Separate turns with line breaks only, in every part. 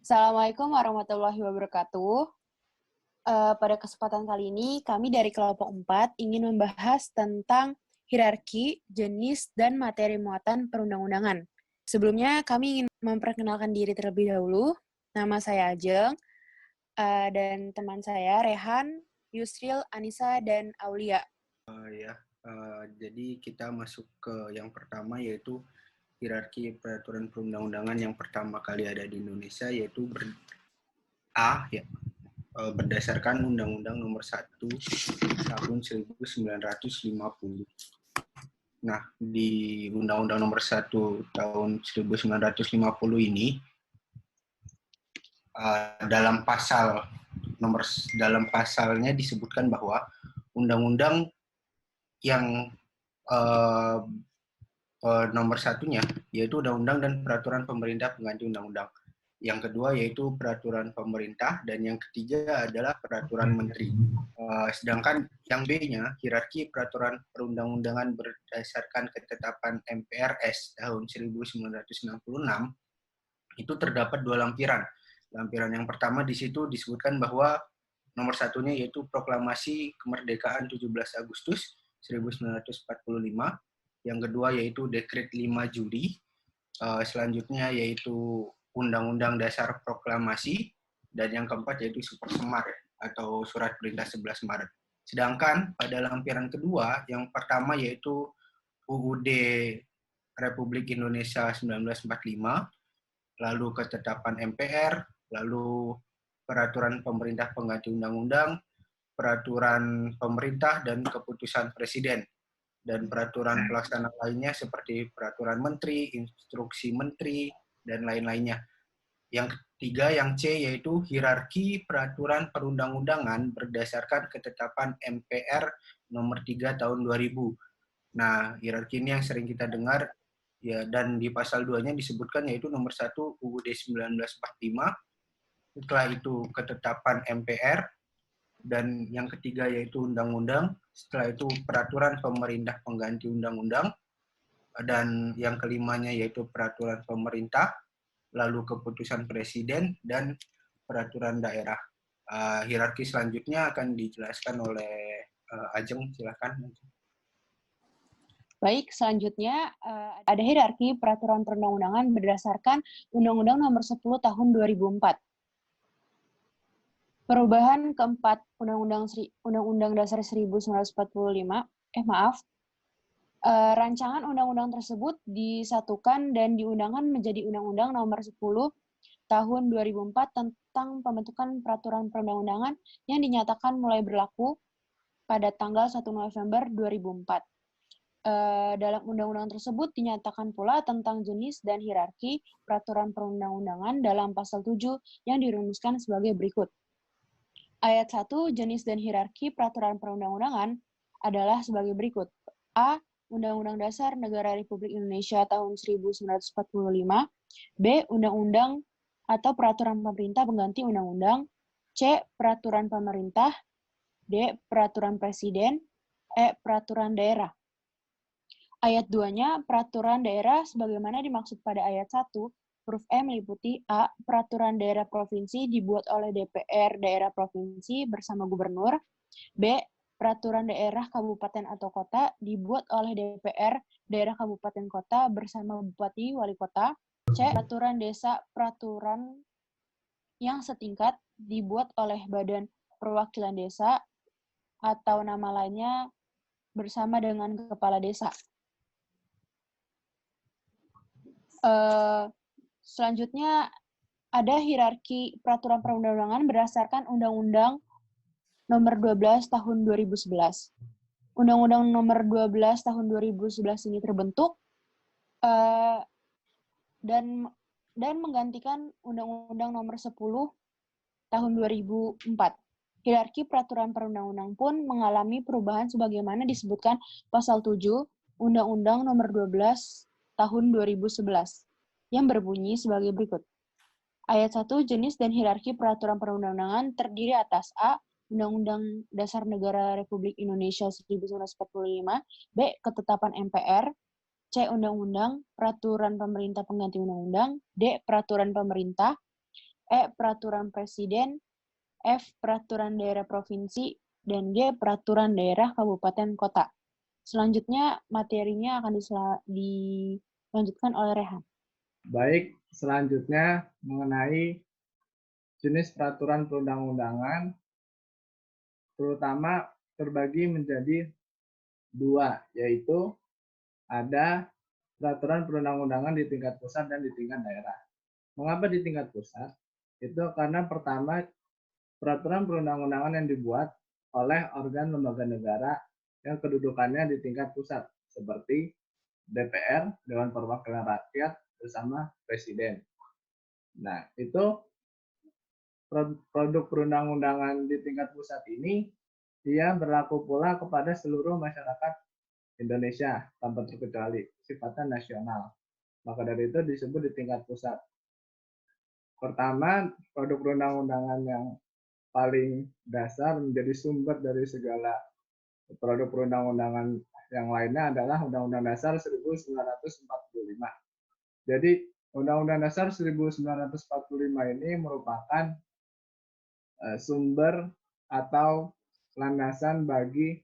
Assalamualaikum warahmatullahi wabarakatuh. Pada kesempatan kali ini, kami dari kelompok 4 ingin membahas tentang hierarki, jenis, dan materi muatan perundang-undangan. Sebelumnya, kami ingin memperkenalkan diri terlebih dahulu. Nama saya Ajeng, dan teman saya Rehan, Yusril, Anissa, dan Aulia.
Jadi kita masuk ke yang pertama, yaitu hierarki peraturan perundang-undangan yang pertama kali ada di Indonesia, yaitu berdasarkan Undang-Undang Nomor 1 Tahun 1950. Nah, di Undang-Undang Nomor 1 Tahun 1950 ini, dalam pasalnya disebutkan bahwa undang-undang yang nomor satunya yaitu undang-undang dan peraturan pemerintah pengganti undang-undang. Yang kedua yaitu peraturan pemerintah, dan yang ketiga adalah peraturan menteri. Sedangkan yang B-nya, hierarki peraturan perundang-undangan berdasarkan ketetapan MPRS tahun 1966, itu terdapat dua lampiran. Lampiran yang pertama di situ disebutkan bahwa nomor satunya yaitu Proklamasi Kemerdekaan 17 Agustus 1945. Yang kedua yaitu Dekret 5 Juli. Selanjutnya yaitu Undang-Undang Dasar Proklamasi. Dan yang keempat yaitu Super Semar atau Surat Perintah 11 Maret. Sedangkan pada lampiran kedua, yang pertama yaitu UUD Republik Indonesia 1945, lalu ketetapan MPR, lalu peraturan pemerintah pengganti undang-undang, peraturan pemerintah dan keputusan presiden, dan peraturan pelaksana lainnya seperti peraturan menteri, instruksi menteri, dan lain-lainnya. Yang ketiga, yang C, yaitu hierarki peraturan perundang-undangan berdasarkan ketetapan MPR nomor 3 tahun 2000. Nah, hierarki ini yang sering kita dengar, ya, dan di pasal 2-nya disebutkan yaitu nomor 1 UUD 1945, setelah itu ketetapan MPR, dan yang ketiga yaitu undang-undang, setelah itu peraturan pemerintah pengganti undang-undang, dan yang kelimanya yaitu peraturan pemerintah, lalu keputusan presiden, dan peraturan daerah. Hierarki selanjutnya akan dijelaskan oleh Ajeng, silakan.
Baik, selanjutnya ada hierarki peraturan perundang-undangan berdasarkan Undang-Undang Nomor 10 Tahun 2004. Perubahan keempat Undang-Undang Dasar 1945, rancangan undang-undang tersebut disatukan dan diundangkan menjadi Undang-Undang Nomor 10 Tahun 2004 tentang pembentukan peraturan perundang-undangan yang dinyatakan mulai berlaku pada tanggal 1 November 2004. Dalam undang-undang tersebut dinyatakan pula tentang jenis dan hierarki peraturan perundang-undangan dalam pasal 7 yang dirumuskan sebagai berikut. Ayat 1, jenis dan hierarki peraturan perundang-undangan adalah sebagai berikut. A. Undang-Undang Dasar Negara Republik Indonesia tahun 1945. B. Undang-undang atau peraturan pemerintah pengganti undang-undang. C. Peraturan pemerintah. D. Peraturan presiden. E. Peraturan daerah. Ayat 2-nya, peraturan daerah sebagaimana dimaksud pada ayat 1, huruf E meliputi A. Peraturan daerah provinsi dibuat oleh DPR daerah provinsi bersama gubernur. B. Peraturan daerah kabupaten atau kota dibuat oleh DPR daerah kabupaten kota bersama bupati wali kota. C. Peraturan desa peraturan yang setingkat dibuat oleh Badan Perwakilan Desa atau nama lainnya bersama dengan kepala desa. Selanjutnya ada hierarki peraturan perundang-undangan berdasarkan Undang-Undang Nomor 12 Tahun 2011. Undang-Undang Nomor 12 Tahun 2011 ini terbentuk dan menggantikan Undang-Undang Nomor 10 Tahun 2004. Hierarki peraturan perundang-undang pun mengalami perubahan sebagaimana disebutkan pasal 7 Undang-Undang Nomor 12 Tahun 2011 yang berbunyi sebagai berikut. Ayat 1, jenis dan hierarki peraturan perundang-undangan terdiri atas A. Undang-Undang Dasar Negara Republik Indonesia 1945. B. Ketetapan MPR. C. Undang-Undang, peraturan pemerintah pengganti undang-undang. D. Peraturan pemerintah. E. Peraturan Presiden, F. Peraturan daerah provinsi, dan G. Peraturan daerah kabupaten kota. Selanjutnya materinya akan dilanjutkan oleh Rehan.
Baik, selanjutnya mengenai jenis peraturan perundang-undangan, terutama terbagi menjadi dua, yaitu ada peraturan perundang-undangan di tingkat pusat dan di tingkat daerah. Mengapa di tingkat pusat? Itu karena pertama, peraturan perundang-undangan yang dibuat oleh organ lembaga negara yang kedudukannya di tingkat pusat, seperti DPR, Dewan Perwakilan Rakyat, bersama Presiden. Nah, itu produk perundang-undangan di tingkat pusat ini, dia berlaku pula kepada seluruh masyarakat Indonesia tanpa terkecuali, sifatnya nasional. Maka dari itu disebut di tingkat pusat. Pertama, produk perundang-undangan yang paling dasar menjadi sumber dari segala produk perundang-undangan yang lainnya adalah Undang-Undang Dasar 1945. Jadi, Undang-Undang Dasar 1945 ini merupakan sumber atau landasan bagi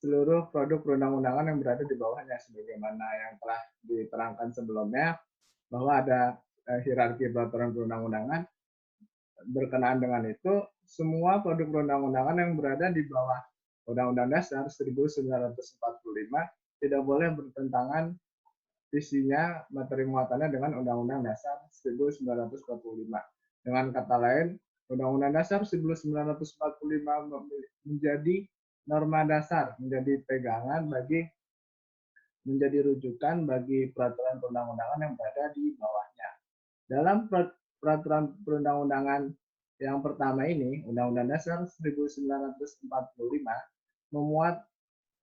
seluruh produk perundang-undangan yang berada di bawahnya, sebagaimana yang telah diterangkan sebelumnya, bahwa ada hierarki peraturan perundang-undangan. Berkenaan dengan itu, semua produk perundang-undangan yang berada di bawah Undang-Undang Dasar 1945 tidak boleh bertentangan isinya, materi muatannya dengan Undang-Undang Dasar 1945. Dengan kata lain, Undang-Undang Dasar 1945 menjadi norma dasar, menjadi pegangan menjadi rujukan bagi peraturan perundang-undangan yang berada di bawahnya. Dalam peraturan perundang-undangan yang pertama ini, Undang-Undang Dasar 1945 memuat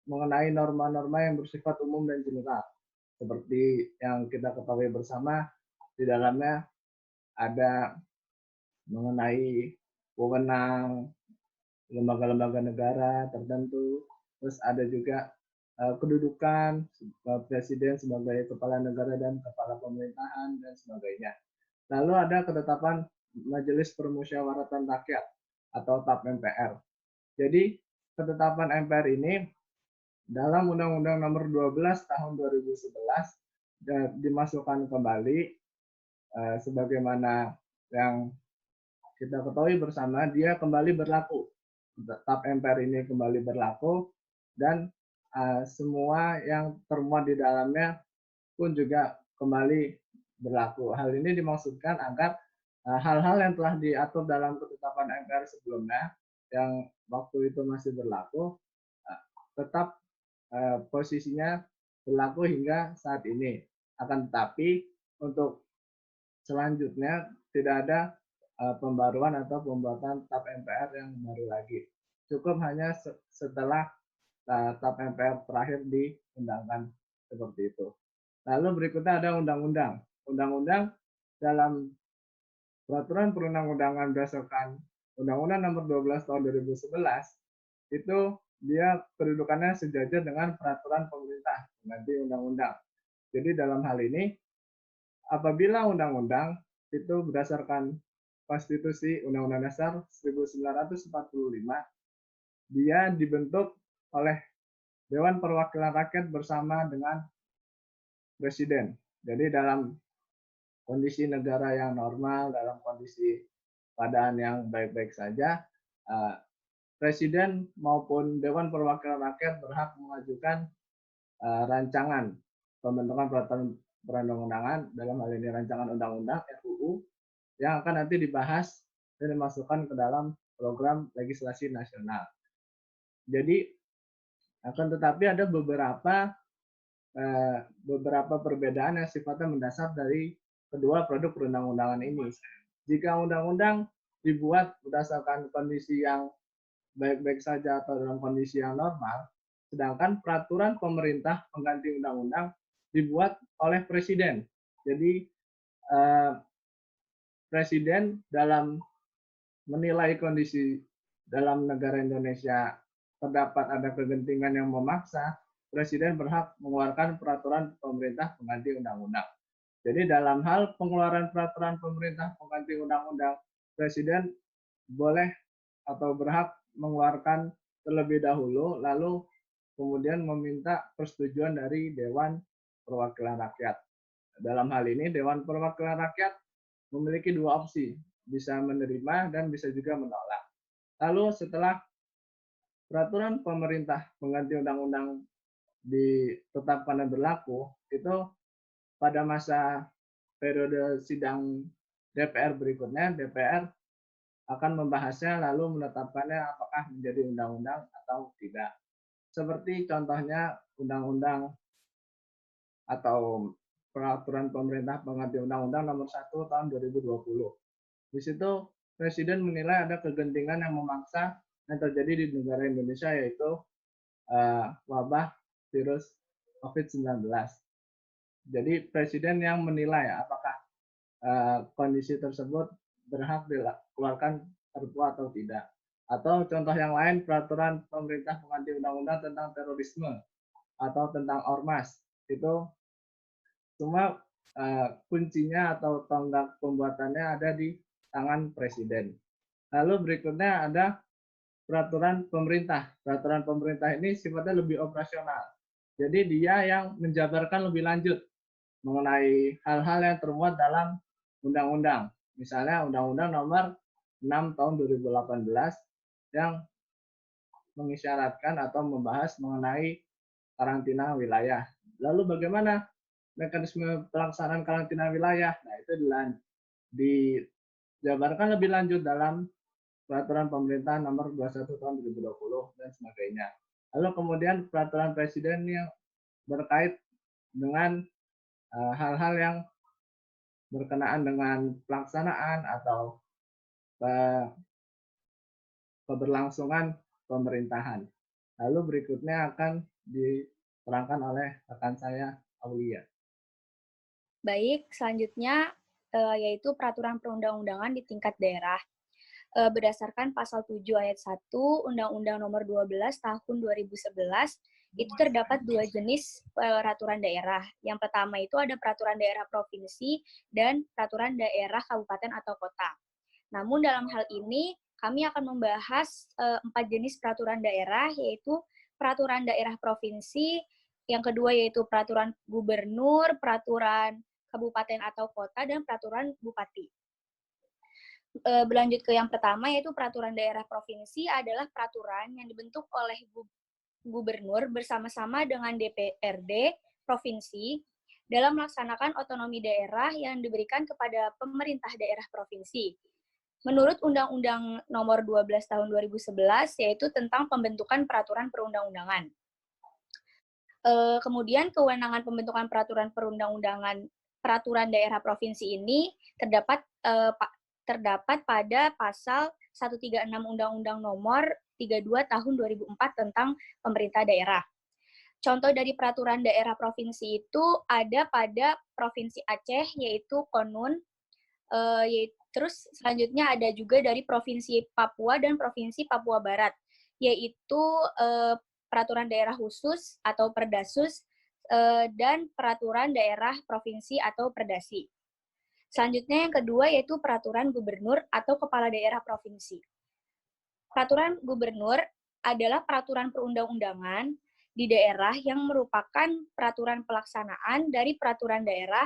mengenai norma-norma yang bersifat umum dan general. Seperti yang kita ketahui bersama, di dalamnya ada mengenai wewenang lembaga-lembaga negara tertentu, terus ada juga kedudukan presiden sebagai kepala negara dan kepala pemerintahan dan sebagainya. Lalu ada ketetapan Majelis Permusyawaratan Rakyat atau TAP MPR. Jadi ketetapan MPR ini dalam Undang-Undang Nomor 12 Tahun 2011 dimasukkan kembali sebagaimana yang kita ketahui bersama, dia kembali berlaku. TAP MPR ini kembali berlaku dan semua yang termuat di dalamnya pun juga kembali berlaku. Hal ini dimaksudkan agar hal-hal yang telah diatur dalam ketetapan MPR sebelumnya yang waktu itu masih berlaku tetap posisinya berlaku hingga saat ini. Akan tetapi untuk selanjutnya tidak ada pembaruan atau pembuatan TAP MPR yang baru lagi. Cukup hanya setelah TAP MPR terakhir diundangkan seperti itu. Lalu berikutnya ada undang-undang. Undang-undang dalam peraturan perundang-undangan berdasarkan Undang-Undang Nomor 12 Tahun 2011 itu dia kedudukannya sejajar dengan peraturan pemerintah pengganti undang-undang. Jadi dalam hal ini apabila undang-undang itu berdasarkan konstitusi Undang-Undang Dasar 1945 dia dibentuk oleh Dewan Perwakilan Rakyat bersama dengan Presiden. Jadi dalam kondisi negara yang normal, dalam kondisi keadaan yang baik-baik saja, Presiden maupun Dewan Perwakilan Rakyat berhak mengajukan rancangan pembentukan peraturan perundang-undangan, dalam hal ini rancangan undang-undang RUU, yang akan nanti dibahas dan dimasukkan ke dalam program legislasi nasional. Jadi akan tetapi ada beberapa perbedaan yang sifatnya mendasar dari kedua produk perundang-undangan ini. Jika undang-undang dibuat berdasarkan kondisi yang baik-baik saja atau dalam kondisi yang normal, sedangkan peraturan pemerintah pengganti undang-undang dibuat oleh presiden. Jadi presiden dalam menilai kondisi dalam negara Indonesia terdapat ada kegentingan yang memaksa, presiden berhak mengeluarkan peraturan pemerintah pengganti undang-undang. Jadi dalam hal pengeluaran peraturan pemerintah pengganti undang-undang, Presiden boleh atau berhak mengeluarkan terlebih dahulu, lalu kemudian meminta persetujuan dari Dewan Perwakilan Rakyat. Dalam hal ini, Dewan Perwakilan Rakyat memiliki dua opsi, bisa menerima dan bisa juga menolak. Lalu setelah peraturan pemerintah pengganti undang-undang ditetapkan dan berlaku, itu pada masa periode sidang DPR berikutnya, DPR akan membahasnya lalu menetapkannya apakah menjadi undang-undang atau tidak. Seperti contohnya undang-undang atau peraturan pemerintah pengganti undang-undang nomor 1 tahun 2020. Di situ Presiden menilai ada kegentingan yang memaksa yang terjadi di negara Indonesia, yaitu wabah virus COVID-19. Jadi Presiden yang menilai apakah kondisi tersebut berhak dikeluarkan Perpu atau tidak. Atau contoh yang lain, peraturan pemerintah pengganti undang-undang tentang terorisme atau tentang ormas, itu semua kuncinya atau tonggak pembuatannya ada di tangan Presiden. Lalu berikutnya ada peraturan pemerintah. Peraturan pemerintah ini sifatnya lebih operasional. Jadi dia yang menjabarkan lebih lanjut mengenai hal-hal yang termuat dalam undang-undang. Misalnya Undang-Undang Nomor 6 Tahun 2018 yang mengisyaratkan atau membahas mengenai karantina wilayah. Lalu bagaimana mekanisme pelaksanaan karantina wilayah? Nah, itu dijabarkan lebih lanjut dalam Peraturan Pemerintah Nomor 21 Tahun 2020 dan sebagainya. Lalu kemudian Peraturan Presiden yang berkait dengan hal-hal yang berkenaan dengan pelaksanaan atau keberlangsungan pemerintahan. Lalu berikutnya akan diterangkan oleh rekan saya, Aulia.
Baik, selanjutnya yaitu peraturan perundang-undangan di tingkat daerah. Berdasarkan pasal 7 ayat 1 Undang-Undang Nomor 12 Tahun 2011, itu terdapat dua jenis peraturan daerah. Yang pertama itu ada peraturan daerah provinsi dan peraturan daerah kabupaten atau kota. Namun dalam hal ini kami akan membahas 4 jenis peraturan daerah, yaitu peraturan daerah provinsi, yang kedua yaitu peraturan gubernur, peraturan kabupaten atau kota, dan peraturan bupati. Berlanjut ke yang pertama, yaitu peraturan daerah provinsi adalah peraturan yang dibentuk oleh gubernur bersama-sama dengan DPRD provinsi dalam melaksanakan otonomi daerah yang diberikan kepada pemerintah daerah provinsi. Menurut Undang-Undang Nomor 12 Tahun 2011, yaitu tentang pembentukan peraturan perundang-undangan. Kemudian kewenangan pembentukan peraturan perundang-undangan peraturan daerah provinsi ini terdapat pada pasal 136 Undang-Undang Nomor 32 Tahun 2004 tentang pemerintah daerah. Contoh dari peraturan daerah provinsi itu ada pada Provinsi Aceh, yaitu Konun. Terus selanjutnya ada juga dari Provinsi Papua dan Provinsi Papua Barat, yaitu peraturan daerah khusus atau Perdasus dan peraturan daerah provinsi atau Perdasi. Selanjutnya yang kedua yaitu peraturan gubernur atau kepala daerah provinsi. Peraturan gubernur adalah peraturan perundang-undangan di daerah yang merupakan peraturan pelaksanaan dari peraturan daerah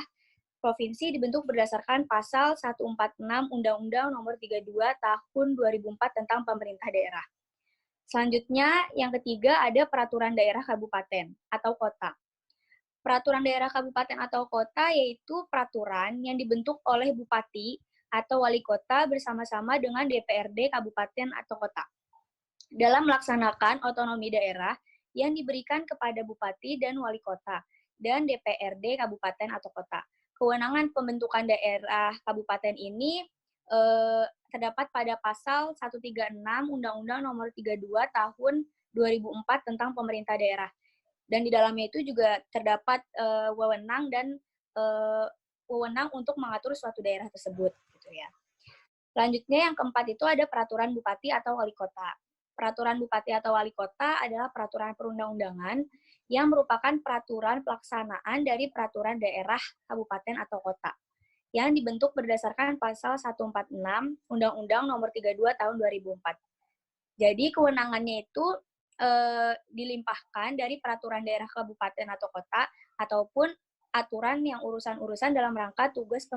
provinsi dibentuk berdasarkan pasal 146 Undang-Undang Nomor 32 Tahun 2004 tentang pemerintah daerah. Selanjutnya yang ketiga ada peraturan daerah kabupaten atau kota. Peraturan daerah kabupaten atau kota yaitu peraturan yang dibentuk oleh bupati atau wali kota bersama-sama dengan DPRD kabupaten atau kota dalam melaksanakan otonomi daerah yang diberikan kepada bupati dan wali kota dan DPRD kabupaten atau kota. Kewenangan pembentukan daerah kabupaten ini terdapat pada pasal 136 Undang-Undang Nomor 32 Tahun 2004 tentang pemerintah daerah. Dan di dalamnya itu juga terdapat wewenang dan wewenang untuk mengatur suatu daerah tersebut, gitu ya. Selanjutnya yang keempat itu ada peraturan bupati atau wali kota. Peraturan bupati atau wali kota adalah peraturan perundang-undangan yang merupakan peraturan pelaksanaan dari peraturan daerah, kabupaten, atau kota yang dibentuk berdasarkan pasal 146 Undang-Undang Nomor 32 Tahun 2004. Jadi kewenangannya itu dilimpahkan dari peraturan daerah, kabupaten, atau kota, ataupun aturan yang urusan-urusan dalam rangka tugas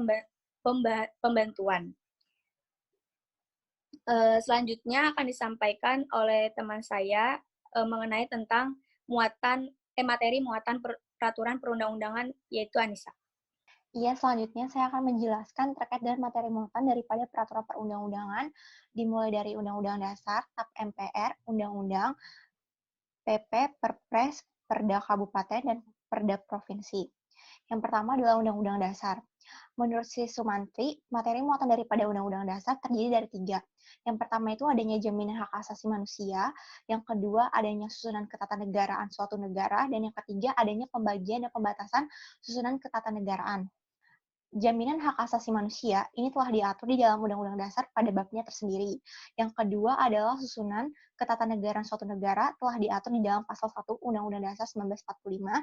pembantuan. Selanjutnya akan disampaikan oleh teman saya mengenai tentang materi muatan peraturan perundang-undangan, yaitu Anissa.
Iya, selanjutnya saya akan menjelaskan terkait dengan materi muatan daripada peraturan perundang-undangan, dimulai dari Undang-Undang Dasar, TAP MPR, Undang-Undang, PP, Perpres, Perda Kabupaten, dan Perda Provinsi. Yang pertama adalah Undang-Undang Dasar. Menurut Sri Sumantri, materi muatan daripada Undang-Undang Dasar terdiri dari 3. Yang pertama itu adanya jaminan hak asasi manusia, yang kedua adanya susunan ketatanegaraan suatu negara, dan yang ketiga adanya pembagian dan pembatasan susunan ketatanegaraan. Jaminan hak asasi manusia ini telah diatur di dalam Undang-Undang Dasar pada babnya tersendiri. Yang kedua adalah susunan ketatanegaraan suatu negara telah diatur di dalam pasal 1 Undang-Undang Dasar 1945,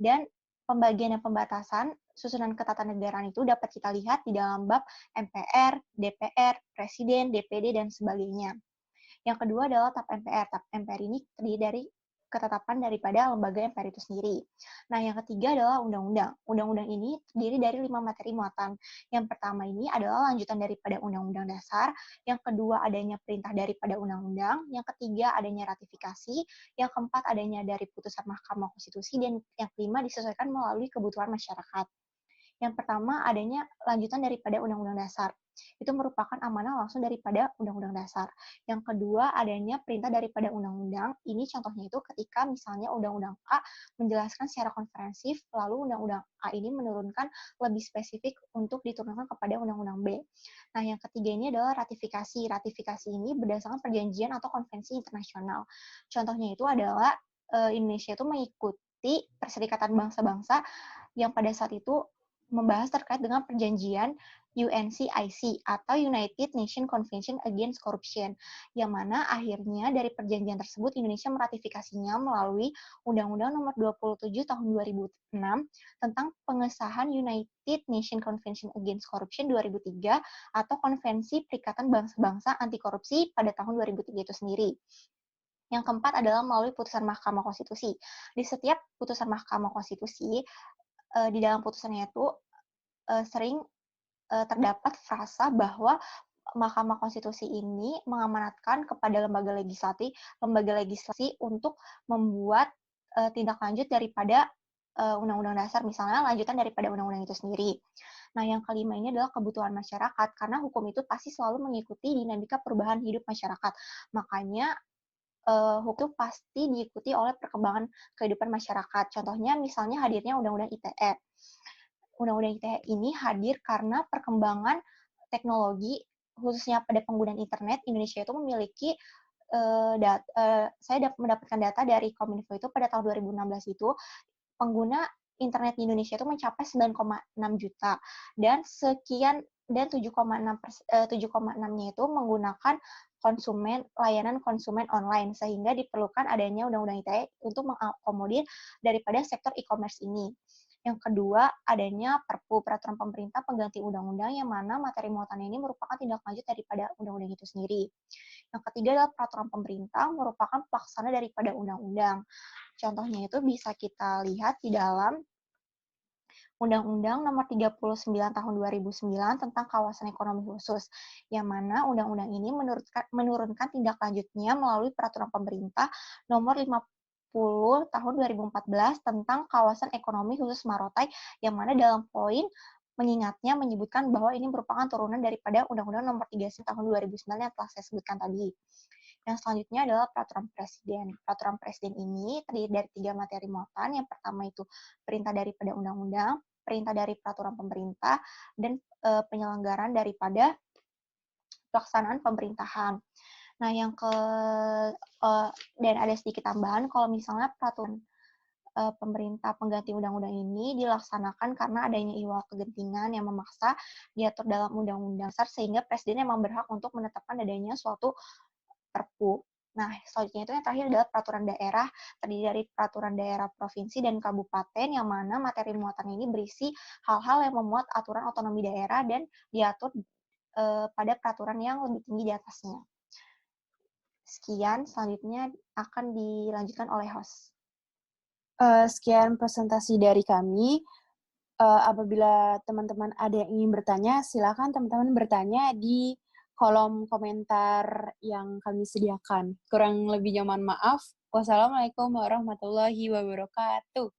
dan pembagian dan pembatasan susunan ketatanegaraan itu dapat kita lihat di dalam bab MPR, DPR, Presiden, DPD, dan sebagainya. Yang kedua adalah TAP MPR. TAP MPR ini terdiri dari ketetapan daripada lembaga MPR itu sendiri. Nah, yang ketiga adalah undang-undang. Undang-undang ini terdiri dari 5 materi muatan. Yang pertama ini adalah lanjutan daripada Undang-Undang Dasar, yang kedua adanya perintah daripada undang-undang, yang ketiga adanya ratifikasi, yang keempat adanya dari putusan Mahkamah Konstitusi, dan yang kelima disesuaikan melalui kebutuhan masyarakat. Yang pertama adanya lanjutan daripada Undang-Undang Dasar. Itu merupakan amanah langsung daripada Undang-Undang Dasar. Yang kedua adanya perintah daripada undang-undang. Ini contohnya itu ketika misalnya Undang-Undang A menjelaskan secara komprehensif, lalu Undang-Undang A ini menurunkan lebih spesifik untuk diturunkan kepada Undang-Undang B. Nah, yang ketiga ini adalah ratifikasi. Ratifikasi ini berdasarkan perjanjian atau konvensi internasional. Contohnya itu adalah Indonesia itu mengikuti Perserikatan Bangsa-Bangsa yang pada saat itu membahas terkait dengan perjanjian UNCIC atau United Nations Convention Against Corruption, yang mana akhirnya dari perjanjian tersebut Indonesia meratifikasinya melalui Undang-Undang Nomor 27 Tahun 2006 tentang pengesahan United Nations Convention Against Corruption 2003 atau Konvensi Perikatan Bangsa-Bangsa Anti Korupsi pada tahun 2003 itu sendiri. Yang keempat adalah melalui putusan Mahkamah Konstitusi. Di setiap putusan Mahkamah Konstitusi, di dalam putusannya itu sering terdapat frasa bahwa Mahkamah Konstitusi ini mengamanatkan kepada lembaga legislasi untuk membuat tindak lanjut daripada Undang-Undang Dasar, misalnya lanjutan daripada Undang-Undang itu sendiri. Nah, yang kelima ini adalah kebutuhan masyarakat, karena hukum itu pasti selalu mengikuti dinamika perubahan hidup masyarakat. Makanya hukum pasti diikuti oleh perkembangan kehidupan masyarakat. Contohnya misalnya hadirnya Undang-Undang ITE. Undang-Undang ITE ini hadir karena perkembangan teknologi, khususnya pada penggunaan internet. Indonesia itu memiliki saya mendapatkan data dari Kominfo itu pada tahun 2016 itu pengguna internet di Indonesia itu mencapai 9,6 juta, dan 7,6-nya itu menggunakan layanan konsumen online, sehingga diperlukan adanya Undang-Undang ITE untuk mengakomodir daripada sektor e-commerce ini. Yang kedua, adanya Perpu, Peraturan Pemerintah Pengganti Undang-Undang, yang mana materi muatannya ini merupakan tindak lanjut daripada undang-undang itu sendiri. Yang ketiga adalah Peraturan Pemerintah, merupakan pelaksana daripada undang-undang. Contohnya itu bisa kita lihat di dalam Undang-Undang Nomor 39 Tahun 2009 tentang Kawasan Ekonomi Khusus, yang mana undang-undang ini menurunkan tindak lanjutnya melalui Peraturan Pemerintah Nomor 50 Tahun 2014 tentang Kawasan Ekonomi Khusus Marotai, yang mana dalam poin mengingatnya menyebutkan bahwa ini merupakan turunan daripada Undang-Undang Nomor 39 Tahun 2009 yang telah saya sebutkan tadi. Yang selanjutnya adalah Peraturan Presiden. Peraturan Presiden ini terdiri dari 3 materi muatan. Yang pertama itu perintah daripada undang-undang, perintah dari peraturan pemerintah, dan penyelenggaraan daripada pelaksanaan pemerintahan. Nah, dan ada sedikit tambahan, kalau misalnya peraturan pemerintah pengganti undang-undang ini dilaksanakan karena adanya ihwal kegentingan yang memaksa diatur dalam undang-undang dasar, sehingga presiden memang berhak untuk menetapkan adanya suatu perpu. Nah, selanjutnya itu yang terakhir adalah peraturan daerah, terdiri dari peraturan daerah provinsi dan kabupaten, yang mana materi muatan ini berisi hal-hal yang memuat aturan otonomi daerah dan diatur pada peraturan yang lebih tinggi di atasnya. Sekian, selanjutnya akan dilanjutkan oleh host.
Sekian presentasi dari kami. Apabila teman-teman ada yang ingin bertanya, silakan teman-teman bertanya di kolom komentar yang kami sediakan. Kurang lebihnya mohon maaf. Wassalamualaikum warahmatullahi wabarakatuh.